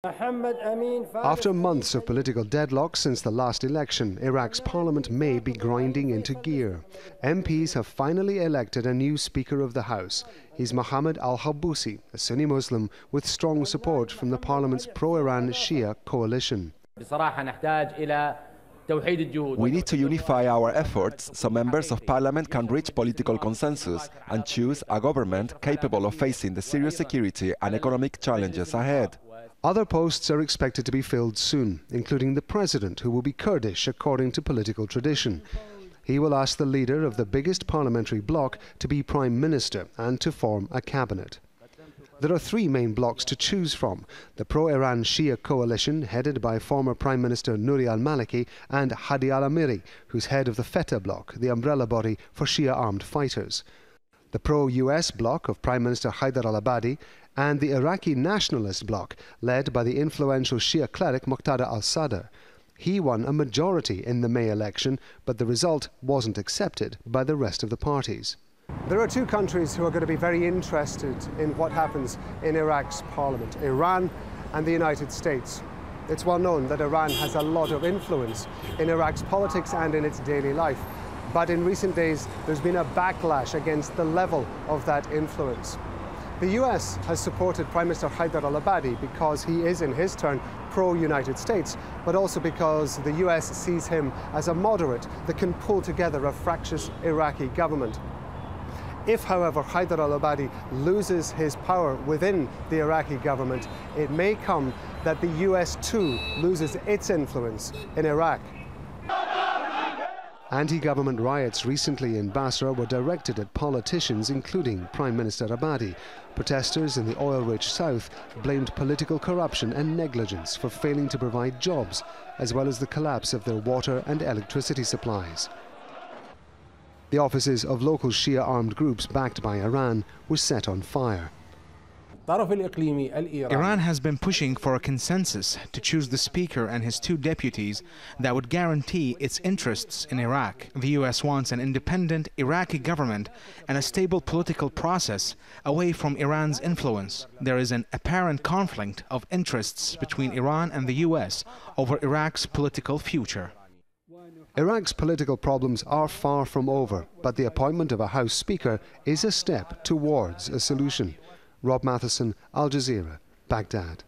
After months of political deadlock since the last election, Iraq's parliament may be grinding into gear. MPs have finally elected a new Speaker of the House. He's Mohammed al-Habousi, a Sunni Muslim with strong support from the parliament's pro-Iran Shia coalition. We need to unify our efforts so members of parliament can reach political consensus and choose a government capable of facing the serious security and economic challenges ahead. Other posts are expected to be filled soon, including the president, who will be Kurdish according to political tradition. He will ask the leader of the biggest parliamentary bloc to be prime minister and to form a cabinet. There are three main blocs to choose from: the pro-Iran Shia coalition, headed by former Prime Minister Nouri al-Maliki, and Hadi al-Amiri, who's head of the Feta bloc, the umbrella body for Shia armed fighters. The pro-US bloc of Prime Minister al-Abadi, and the Iraqi nationalist bloc, led by the influential Shia cleric Muqtada al-Sadr. He won a majority in the May election, but the result wasn't accepted by the rest of the parties. There are two countries who are going to be very interested in what happens in Iraq's parliament: Iran and the United States. It's well known that Iran has a lot of influence in Iraq's politics and in its daily life. But in recent days, there's been a backlash against the level of that influence. The US has supported Prime Minister al-Abadi because he is, in his turn, pro-United States, but also because the US sees him as a moderate that can pull together a fractious Iraqi government. If, however, al-Abadi loses his power within the Iraqi government, it may come that the US too loses its influence in Iraq. Anti-government riots recently in Basra were directed at politicians, including Prime Minister Abadi. Protesters in the oil-rich south blamed political corruption and negligence for failing to provide jobs, as well as the collapse of their water and electricity supplies. The offices of local Shia armed groups backed by Iran were set on fire. Iran has been pushing for a consensus to choose the speaker and his two deputies that would guarantee its interests in Iraq. The US wants an independent Iraqi government and a stable political process away from Iran's influence. There is an apparent conflict of interests between Iran and the US over Iraq's political future. Iraq's political problems are far from over, but the appointment of a House Speaker is a step towards a solution. Rob Matheson, Al Jazeera, Baghdad.